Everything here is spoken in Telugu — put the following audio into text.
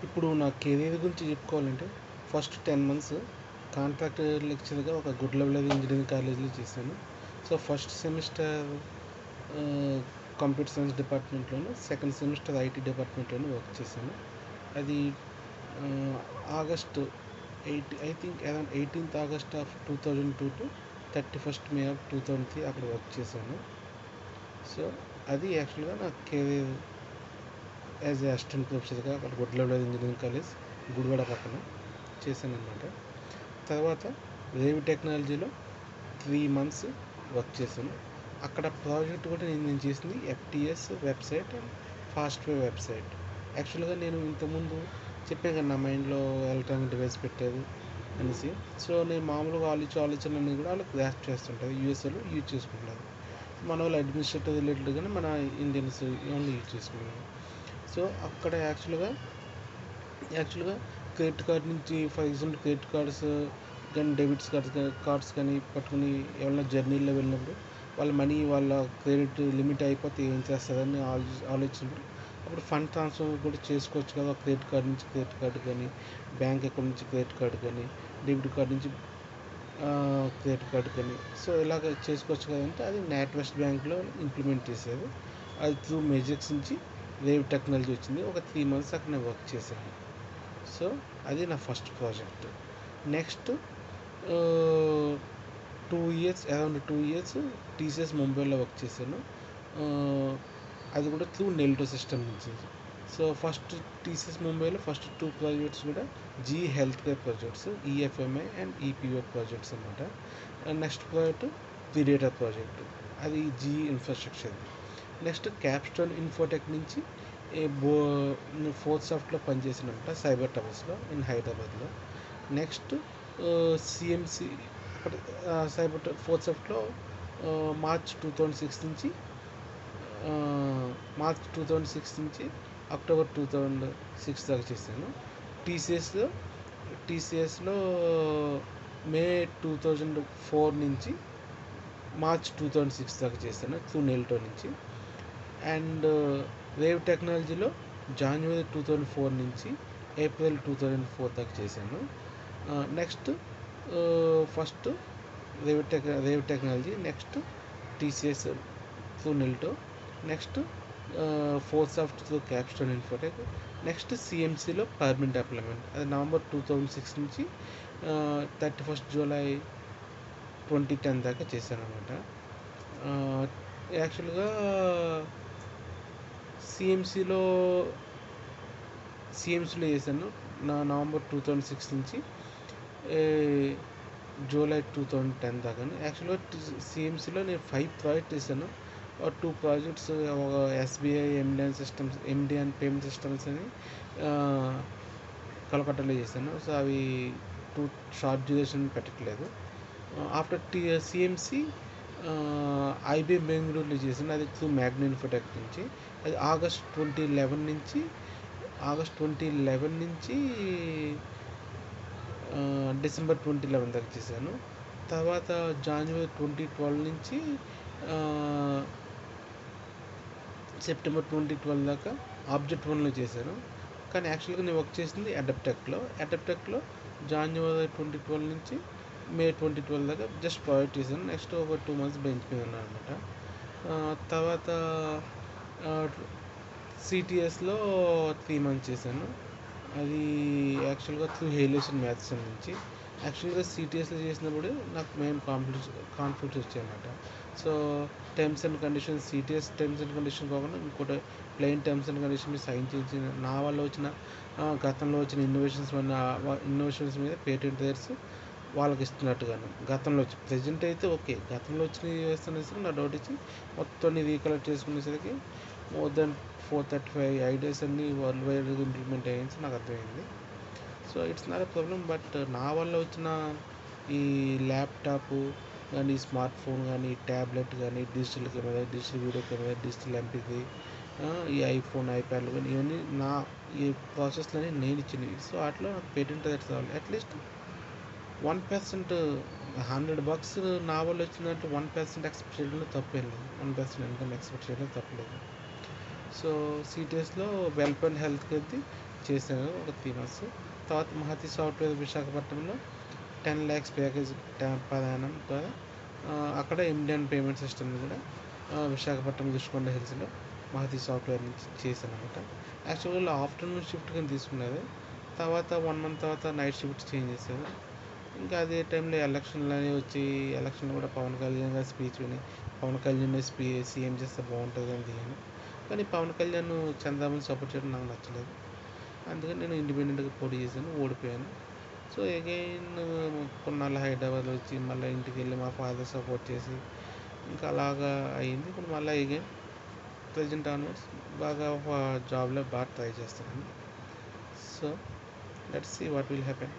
ఇప్పుడు నా కెరీర్ గురించి చెప్పుకోవాలంటే ఫస్ట్ 10 మంత్స్ కాంట్రాక్ట్ లెక్చర్గా ఒక గుడ్ లెవెల్ ఇంజనీరింగ్ కాలేజీలో చేశాను. So first semester computer science డిపార్ట్మెంట్లోను, సెకండ్ సెమిస్టర్ ఐటీ డిపార్ట్మెంట్లోను వర్క్ చేశాను. అది August 18th August of 2002 to 31st May of 2003 అక్కడ వర్క్ చేశాను. సో అది యాక్చువల్గా నా కెరీర్ యాజ్ ఏ అసిస్టెంట్ ప్రొఫెసర్గా అక్కడ good level engineering college Gudivada పక్కన చేశాను అనమాట. తర్వాత రేవి టెక్నాలజీలో 3 months వర్క్ చేశాను. అక్కడ ప్రాజెక్ట్ కూడా నేను చేసింది ఎఫ్టిఎస్ వెబ్సైట్ అండ్ ఫాస్ట్వే వెబ్సైట్. యాక్చువల్గా నేను ఇంతకుముందు చెప్పాను కదా, నా మైండ్లో ఎలక్ట్రానిక్ డివైస్ పెట్టేది అనేసి. సో నేను మామూలుగా ఆలోచనలన్నీ కూడా వాళ్ళు గ్రాస్ప్ చేస్తుంటారు, యూఎస్ఏలో యూజ్ చేసుకుంటారు. మన వాళ్ళు అడ్మినిస్ట్రేటివ్ రిలేటెడ్గానే మన ఇండియన్స్ ఓన్లీ యూజ్ చేసుకున్నాను. సో అక్కడ యాక్చువల్గా క్రెడిట్ కార్డ్ నుంచి, ఫర్ ఎగ్జాంపుల్ క్రెడిట్ కార్డ్స్ కానీ డెబిట్స్ కార్డ్స్ కానీ పట్టుకుని ఏమైనా జర్నీలో వెళ్ళినప్పుడు వాళ్ళ మనీ, వాళ్ళ క్రెడిట్ లిమిట్ అయిపోతే ఏం చేస్తారని ఆలోచించినప్పుడు అప్పుడు ఫండ్ ట్రాన్స్ఫర్ కూడా చేసుకోవచ్చు కదా, క్రెడిట్ కార్డ్ నుంచి క్రెడిట్ కార్డ్ కానీ, బ్యాంక్ అకౌంట్ నుంచి క్రెడిట్ కార్డ్ కానీ, డెబిట్ కార్డ్ నుంచి క్రెడిట్ కార్డ్ కానీ. సో ఇలాగ చేసుకోవచ్చు కదంటే అది నాట్ వెస్ట్ బ్యాంక్లో ఇంప్లిమెంట్ చేశారు. అది త్రూ మెజిక్స్ నుంచి రేవ్ టెక్నాలజీ వచ్చింది. ఒక 3 months అక్కడ నేను వర్క్ చేశాను. సో అది నా first project. Next 2 years TCS ముంబైలో వర్క్ చేశాను. అది కూడా త్రూ నెల్టో సిస్టమ్ నుంచి. సో ఫస్ట్ టీసీఎస్ ముంబైలో ఫస్ట్ 2 ప్రాజెక్ట్స్ కూడా G health care projects, EFMI and EPO projects అనమాట. నెక్స్ట్ ప్రాజెక్ట్ ప్రిడేటర్ ప్రాజెక్ట్, అది G infrastructure. Next Capstone Infotech నుంచి 4th Shiftలో పనిచేసినమాట సైబర్ టవర్స్లో ఇన్ హైదరాబాద్లో. నెక్స్ట్ సిఎంసి అక్కడ సైబర్ 4th Shiftలో మార్చ్ 2006 నుంచి అక్టోబర్ 2006 దాకా చేశాను. టీసీఎస్లో మే 2004 నుంచి మార్చ్ 2006 దాకా చేశాను త్రూ నెల్టో నుంచి. అండ్ రేవ్ టెక్నాలజీలో జనవరి 2004 నుంచి ఏప్రిల్ 2004 దాకా చేశాను. Next first Rave technology, next TCS through Nelto, next 4th Shift through Capstone Infotech, next సిఎంసిలో పర్మనెంట్ ఎంప్లాయ్మెంట్, అది నవంబర్ 2006 నుంచి 31st July 2010 దాకా చేశాను అనమాట. యాక్చువల్గా సిఎంసిలో చేశాను నవంబర్ 2006 నుంచి జూలై 2010 దాకా. యాక్చువల్గా సిఎంసిలో నేను 5 ప్రాజెక్ట్స్ చేశాను. 2 ప్రాజెక్ట్స్ ఎస్బీఐ ఎండిఎన్ పేమెంట్ సిస్టమ్స్ అని కలకట్టాలో చేశాను. సో అవి 2 షార్ట్ డ్యూరేషన్ పెట్టట్లేదు. ఆఫ్టర్ సిఎంసి ఐబీఎం బెంగళూరులో చేశాను, అది త్రూ మ్యాగ్నా ఇన్ఫోటెక్ నుంచి. అది ఆగస్ట్ 2011 నుంచి డిసెంబర్ 2011 దాకా చేశాను. తర్వాత జనవరి 2012 నుంచి సెప్టెంబర్ 2012 దాకా ఆబ్జెక్ట్ 1లో చేశాను. కానీ యాక్చువల్గా నేను వర్క్ చేసింది అడాప్టెక్లో జనవరి 2012 నుంచి మే 2012 దాకా జస్ట్ ప్రాజెక్ట్ చేశాను. నెక్స్ట్ ఒక 2 months బెంచ్ మీద ఉన్నాను అనమాట. తర్వాత సిటిఎస్లో 3 months చేశాను. అది యాక్చువల్గా త్రూ హేలేషన్ మ్యాథ్స్ నుంచి. యాక్చువల్గా సిటిఎస్లో చేసినప్పుడు నాకు మెయిన్ కాన్ఫ్లిక్ట్స్ వచ్చాయన్నమాట. So terms and conditions, CTS terms and condition కాకుండా ఇంకోటి ప్లెయిన్ టర్మ్స్ అండ్ కండిషన్ మీద సైన్ చేసి నా వల్ల వచ్చిన గతంలో వచ్చిన ఇన్నోవేషన్స్ మీద పేటెంట్ రైట్స్ వాళ్ళకి ఇస్తున్నట్టుగాను. గతంలో వచ్చి ప్రజెంట్ అయితే ఓకే, గతంలో వచ్చిన వేస్తున్నసరికి నా డౌట్ ఇచ్చి మొత్తం రీకలెక్ట్ చేసుకునేసరికి మోర్ దెన్ 435 ఐడియాస్ అన్నీ వరల్డ్ వైడ్ ఇంప్లిమెంట్ అయ్యేసి నాకు అర్థమైంది. So it's not a problem. But నా వల్ల వచ్చిన ఈ ల్యాప్టాప్ కానీ, స్మార్ట్ ఫోన్ కానీ, ట్యాబ్లెట్ కానీ, digital camera, digital video camera, digital MP3, ఈ ఐఫోన్, ఐప్యాడ్లు కానీ, ఇవన్నీ నా ఈ ప్రాసెస్లోనే నేను ఇచ్చినవి. సో అట్లా నాకు పేటెంట్ రైట్స్ రావాలి. అట్లీస్ట్ 1%, $100 నా వల్ల వచ్చినట్టు 1% ఎక్స్పెక్ట్ చేయడంలో తప్పేం లేదు. 1% ఇన్కమ్ ఎక్స్పెక్ట్ చేయడంలో తప్పలేదు. సో సిటిఎస్లో వెల్ఫేర్ అండ్ హెల్త్ కేర్ది చేశాను ఒక 3 months. తర్వాత మహతి సాఫ్ట్వేర్ విశాఖపట్నంలో 10 lakhs ప్యాకేజ్ ప్రధానంతో అక్కడ ఎండిఎన్ పేమెంట్ సిస్టమ్ కూడా విశాఖపట్నం రుషికొండ హిల్స్లో మహతి సాఫ్ట్వేర్ నుంచి చేశాను అనమాట. యాక్చువల్గా ఆఫ్టర్నూన్ షిఫ్ట్ కింద తీసుకున్నది. తర్వాత 1 month తర్వాత నైట్ షిఫ్ట్ చేంజ్ చేశారు. ఇంకా అదే టైంలో ఎలక్షన్లు అనేవి వచ్చి ఎలక్షన్లో కూడా పవన్ కళ్యాణ్ గారి స్పీచ్ విని పవన్ కళ్యాణ్ సీఎం చేస్తే బాగుంటుంది అని దిగాను. కానీ పవన్ కళ్యాణ్ చంద్రబాబుని సపోర్ట్ చేయడం నాకు నచ్చలేదు. అందుకని నేను ఇండిపెండెంట్గా పోటీ చేశాను, ఓడిపోయాను. సో అగైన్ కొన్నాళ్ళు హైదరాబాద్లో వచ్చి మళ్ళీ ఇంటికి వెళ్ళి మా ఫాదర్ సపోర్ట్ చేసి ఇంకా అలాగా అయ్యింది. ఇప్పుడు మళ్ళీ అగైన్ ప్రజెంట్ ఆన్వర్డ్స్ బాగా జాబ్లో బాగా ట్రై చేస్తున్నాను. So let's see what will happen.